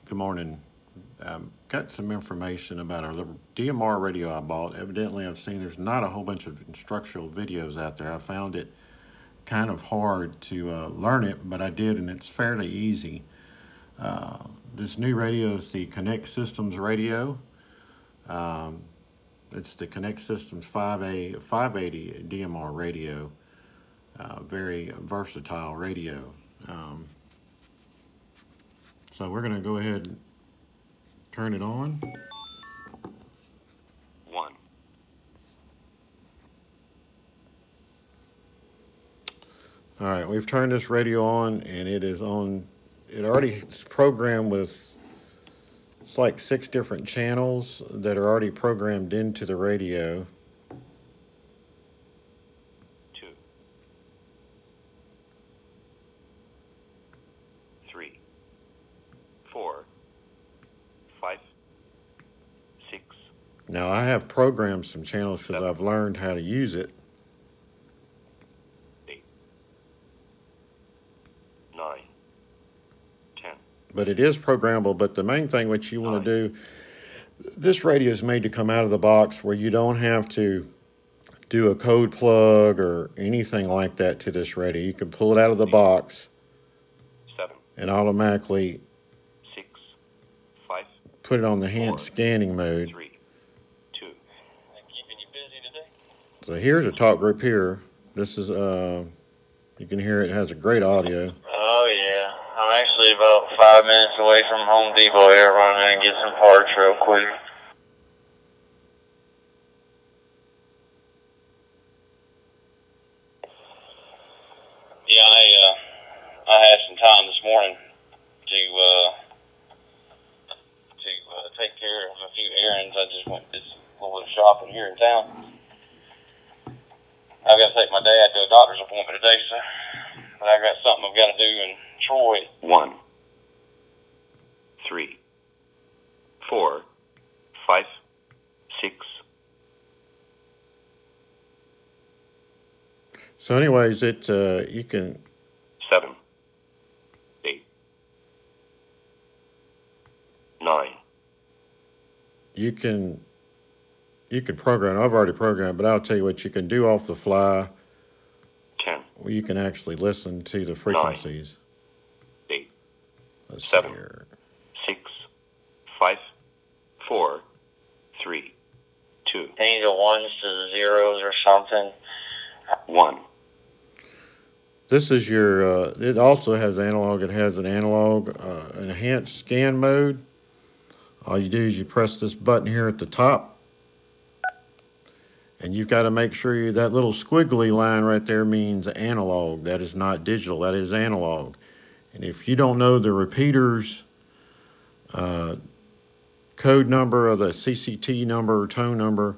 Good morning. Got some information about our little DMR radio I bought. Evidently, I've seen there's not a whole bunch of instructional videos out there. I found it kind of hard to learn it, but I did, and it's fairly easy. This new radio is the Connect Systems radio. It's the Connect Systems 580 DMR radio. Very versatile radio. So we're going to go ahead and turn it on. One. All right, we've turned this radio on, and it is on. It already is programmed with, it's like 6 different channels that are already programmed into the radio. 2. 3. 4. 5. 6. Now, I have programmed some channels because 7. I've learned how to use it. 8. 9. 10. But it is programmable. But the main thing what you want to do, this radio is made to come out of the box where you don't have to do a code plug or anything like that to this radio. You can pull it out of the box 7. and automatically 6. 5. put it on the 4, hand scanning mode. 3. 2. I'm keeping you busy today. So here's a talk group here. This is, you can hear it has a great audio. Oh, yeah. I'm actually about 5 minutes away from Home Depot here, running in and get some parts real quick. Yeah, I had some time this morning to take care of a few errands. I just went to this little bit of shopping here in town. I've got to take my dad to a doctor's appointment today, so but I've got something I've got to do in Troy. 1. 3. 4. 5. 6. So anyways, it you can 7. 8. 9. you can program. I've already programmed, but I'll tell you what you can do off the fly. 10. Well, you can actually listen to the frequencies. 8. Let's 7. see here. 6. 5. 4. 3. 2. Change the ones to the zeros or something. 1. This is your. It also has analog. It has an analog enhanced scan mode. All you do is you press this button here at the top, and you've got to make sure that little squiggly line right there means analog. That is not digital. That is analog. And if you don't know the repeater's code number or the CCT number or tone number,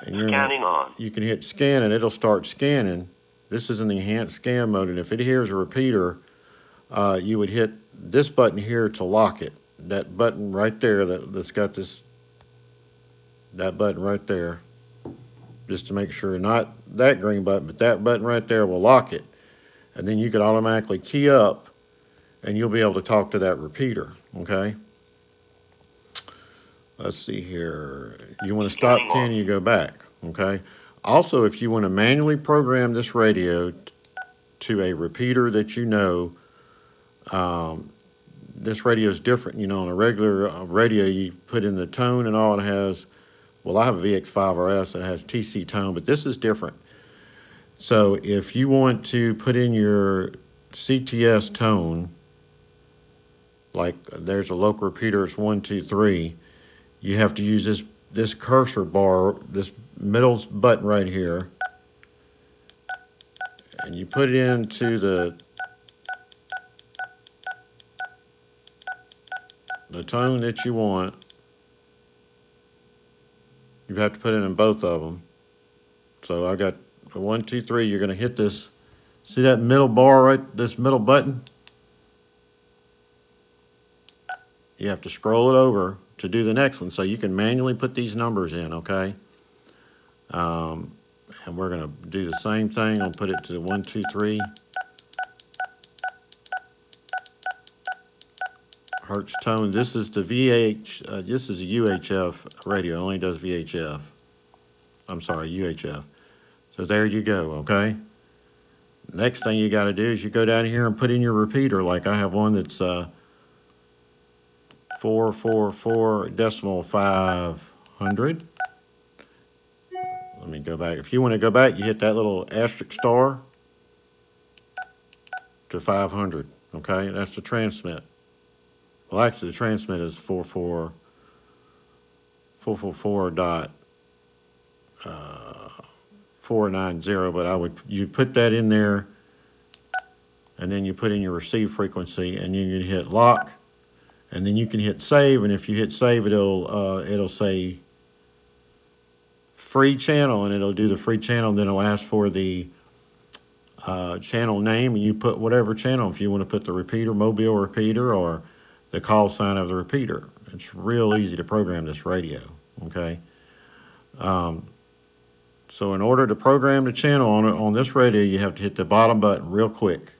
and Scanning on. you can hit scan and it'll start scanning. This is in the enhanced scan mode, and if it hears a repeater, you would hit this button here to lock it. That button right there that's got this, that button right there, just to make sure, not that green button, but that button right there will lock it. And then you can automatically key up, and you'll be able to talk to that repeater, okay? Let's see here. You want to stop keying, you go back, okay? Also, if you want to manually program this radio to a repeater that you know, this radio is different. You know, on a regular radio, you put in the tone and all it has. Well, I have a VX5RS that has TC tone, but this is different. So if you want to put in your CTS tone, like there's a local repeater, it's 1, 2, 3, you have to use this cursor bar, this middle button right here, and you put it into the tone that you want. You have to put it in both of them. So I got 1, 2, 3. You're going to hit this. See that middle bar right? This middle button. You have to scroll it over to do the next one. So you can manually put these numbers in. Okay. And we're going to do the same thing. I'll put it to 1, 2, 3. Hertz tone. This is the VH. This is a UHF radio. It only does VHF. I'm sorry, UHF. So there you go. Okay. Next thing you got to do is you go down here and put in your repeater. Like I have one that's 444.500. Let me go back. If you want to go back, you hit that little asterisk star to 500. Okay, that's the transmit. Well, actually, the transmit is 444.490, but you put that in there, and then you put in your receive frequency, and then you hit lock, and then you can hit save, and if you hit save, it'll say free channel, and it'll do the free channel, and then it'll ask for the channel name, and you put whatever channel, if you want to put the repeater, mobile repeater, or the call sign of the repeater. It's real easy to program this radio, okay? So in order to program the channel on this radio, you have to hit the bottom button real quick.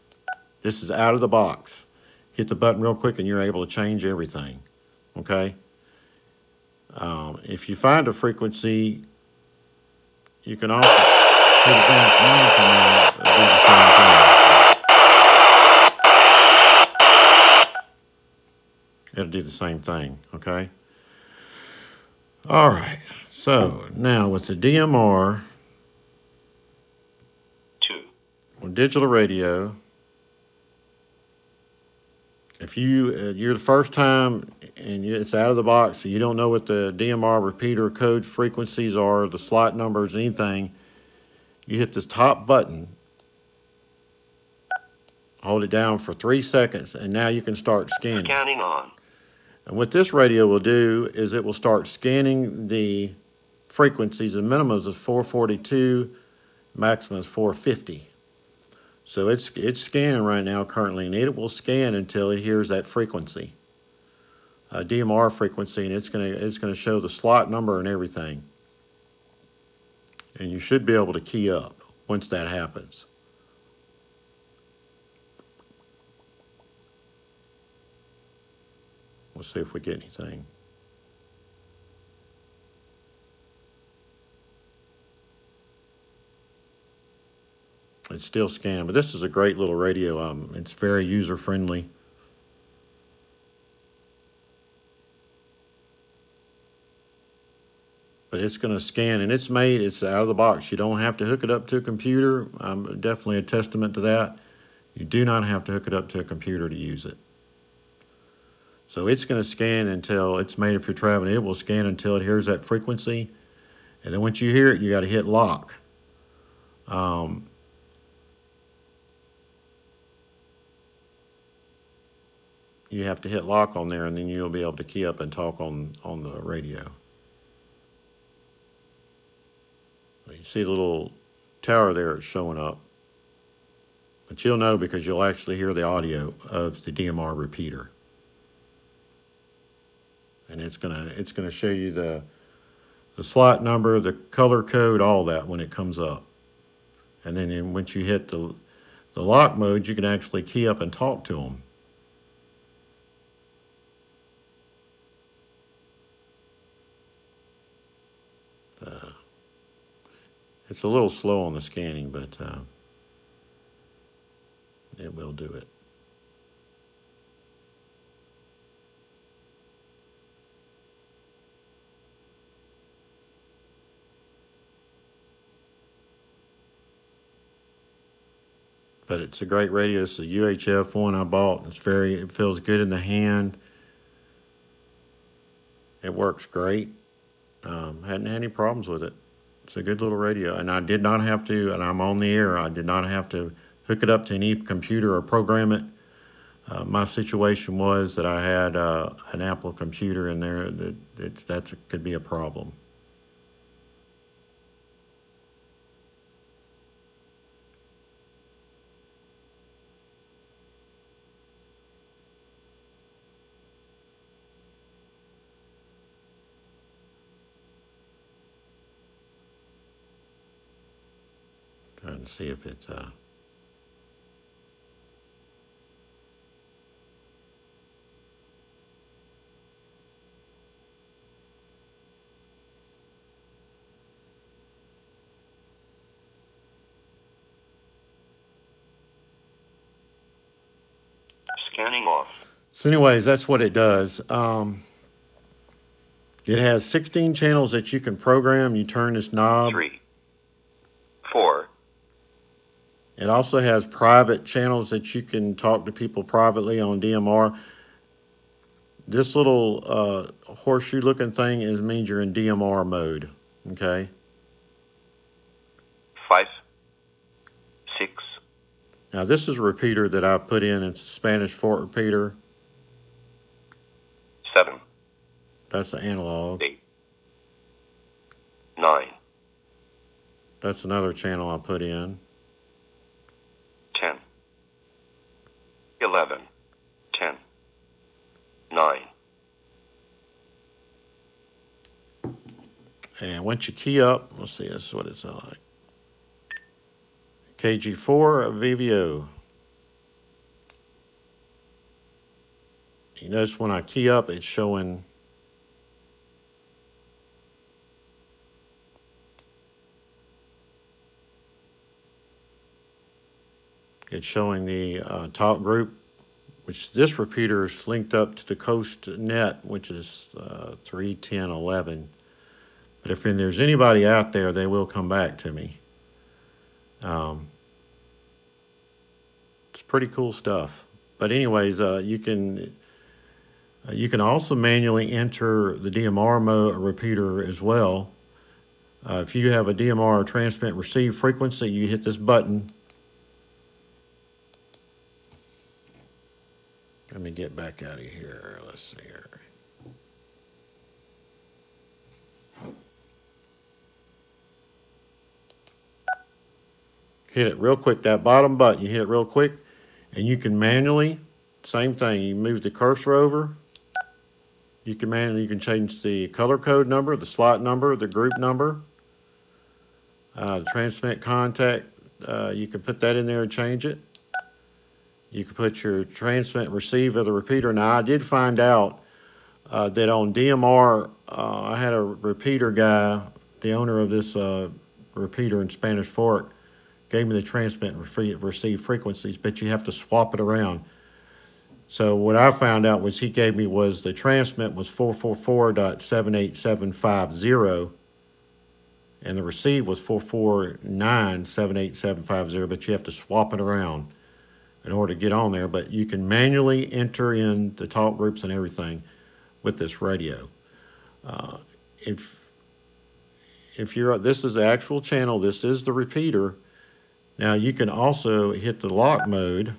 This is out of the box. Hit the button real quick and you're able to change everything, okay? If you find a frequency, you can also hit advanced monitor mode and do the same thing. It'll do the same thing, okay? All right, so now with the DMR, 2, on digital radio, if you're the first time and it's out of the box, so you don't know what the DMR repeater code frequencies are, the slot numbers, anything, you hit this top button, hold it down for 3 seconds, and now you can start scanning. scanning on, And what this radio will do is it will start scanning the frequencies. The minimum is 442, maximum is 450. So it's scanning right now currently, and it will scan until it hears that frequency, DMR frequency, and it's gonna show the slot number and everything. And you should be able to key up once that happens. We'll see if we get anything. It's still scanning, but this is a great little radio. It's very user-friendly. But it's going to scan, and it's out of the box. You don't have to hook it up to a computer. I'm definitely a testament to that. You do not have to hook it up to a computer to use it. So it's going to scan until it's made. If you're traveling, it will scan until it hears that frequency. And then once you hear it, you got to hit lock. You have to hit lock on there, and then you'll be able to key up and talk on the radio. You see the little tower there, it's showing up. But you'll know because you'll actually hear the audio of the DMR repeater. And it's gonna show you the slot number, the color code, all that when it comes up. And then once you hit the lock mode, you can actually key up and talk to them. It's a little slow on the scanning, but it will do it. But it's a great radio. It's a UHF one I bought. It feels good in the hand. It works great. Hadn't had any problems with it. It's a good little radio, and I did not have to, and I'm on the air, I did not have to hook it up to any computer or program it. My situation was that I had an Apple computer in there. That could be a problem. Trying to see if it's Scanning off. So anyways, that's what it does. It has 16 channels that you can program. You turn this knob. 3, 4, It also has private channels that you can talk to people privately on DMR. This little horseshoe looking thing means you're in DMR mode, okay? 5, 6, Now this is a repeater that I've put in. It's a Spanish Fort repeater. 7, That's the analog. 8, 9, That's another channel I put in. 10, 11, 10, 9. And once you key up, let's see, this is what it's like. KG4 VVO. You notice when I key up, it's showing the talk group, which this repeater is linked up to the Coast Net, which is 310.11. But if there's anybody out there, they will come back to me. It's pretty cool stuff. But anyways, you can also manually enter the DMR mode repeater as well. If you have a DMR transmit receive frequency, you hit this button. Let me get back out of here. Let's see here. Hit it real quick, that bottom button, you hit it real quick, and you can manually, same thing, you move the cursor over, you can change the color code number, the slot number, the group number, the transmit contact, you can put that in there and change it. You can put your transmit and receive of the repeater. Now, I did find out that on DMR, I had a repeater guy, the owner of this repeater in Spanish Fort, gave me the transmit and receive frequencies, but you have to swap it around. So what I found out was the transmit was 444.78750, and the receive was 449.78750, but you have to swap it around in order to get on there. But you can manually enter in the talk groups and everything with this radio. If this is the actual channel, this is the repeater. Now you can also hit the lock mode.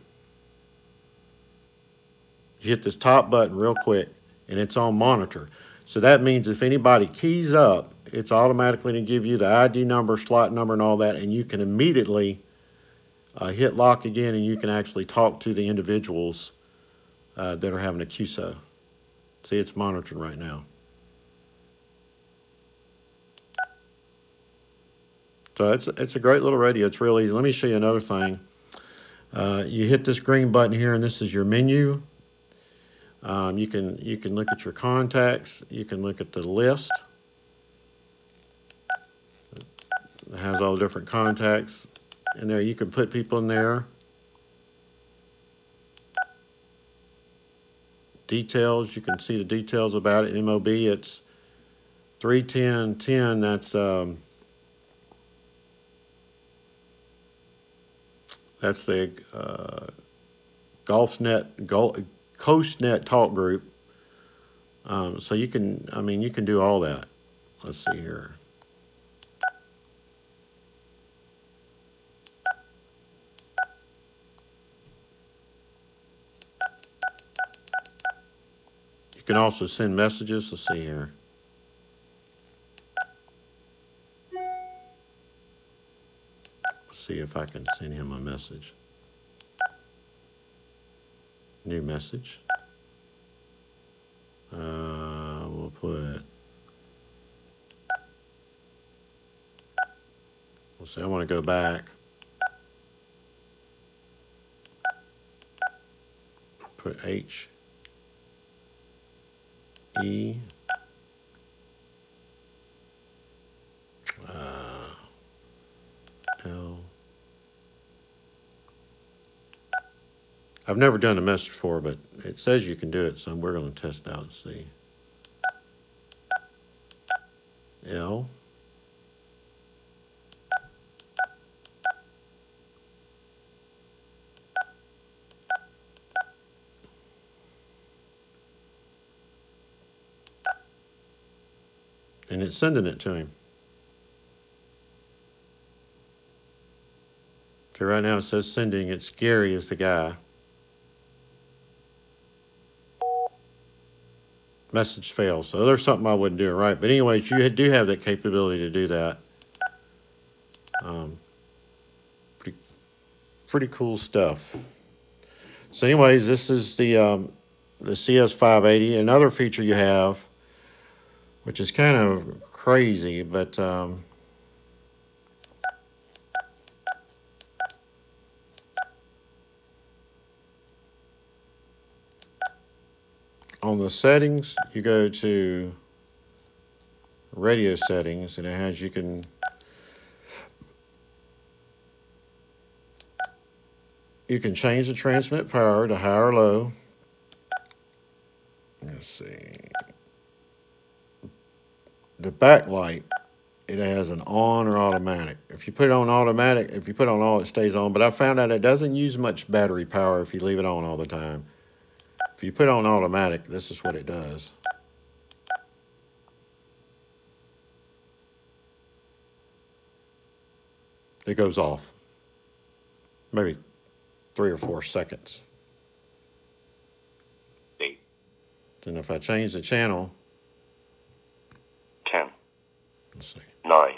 You hit this top button real quick, and it's on monitor. So that means if anybody keys up, it's automatically going to give you the ID number, slot number, and all that, and you can immediately hit lock again, and you can actually talk to the individuals that are having a QSO. See, it's monitored right now. So it's a great little radio. It's real easy. Let me show you another thing. You hit this green button here, and this is your menu. You can look at your contacts. You can look at the list. It has all the different contacts in there. You can put people in there. Details, you can see the details about it. MOB, it's 31010. That's the Coast Net talk group. So you can do all that. Let's see here. You can also send messages. Let's see here. Let's see if I can send him a message. New message. We'll put. We'll say I want to go back. Put H. E. L. I've never done a message before, but it says you can do it, so we're going to test out and see. L. And it's sending it to him. So right now it says sending. It's Gary is the guy. Message fails. So there's something I wasn't doing right. But anyways, you do have that capability to do that. Pretty cool stuff. So anyways, this is the CS 580. Another feature you have, which is kind of crazy, but on the settings, you go to radio settings, and it has you can change the transmit power to high or low. Let's see. The backlight, it has an on or automatic. If you put it on automatic, if you put it on all, it stays on. But I found out it doesn't use much battery power if you leave it on all the time. If you put it on automatic, this is what it does. It goes off. Maybe 3 or 4 seconds. 8. And if I change the channel, 10. let's see. 9.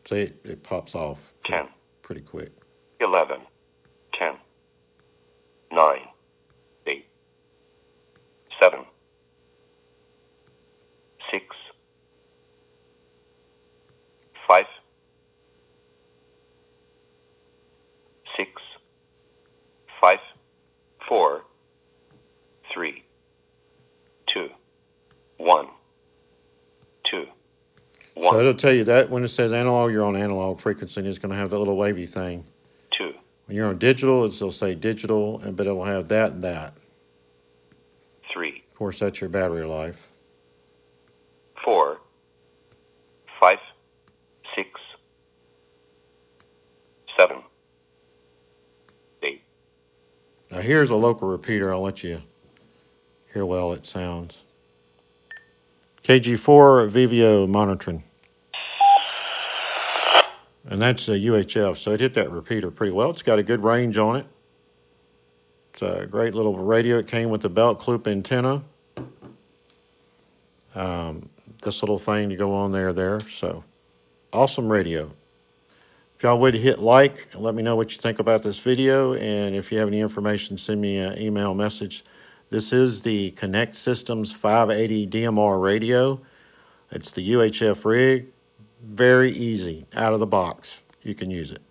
See, it pops off 10. pretty quick. 11. 10. 9. 8. 7. 6. 5. 6. 5. 4. 3. 2. 1. 2. 1. So it'll tell you that when it says analog, you're on analog frequency, and it's going to have that little wavy thing. 2. When you're on digital, it'll say digital, but it'll have that and that. 3. Of course, that's your battery life. 4. 5. 6. 7. 8. Now here's a local repeater. I'll let you hear well it sounds. KG4 Vivio monitoring. And that's a UHF, so it hit that repeater pretty well. It's got a good range on it. It's a great little radio. It came with the belt loop antenna. This little thing to go on there. So, awesome radio. If y'all would hit like, and let me know what you think about this video. And if you have any information, send me an email message. This is the Connect Systems 580 DMR radio. It's the UHF rig. Very easy, out of the box. You can use it.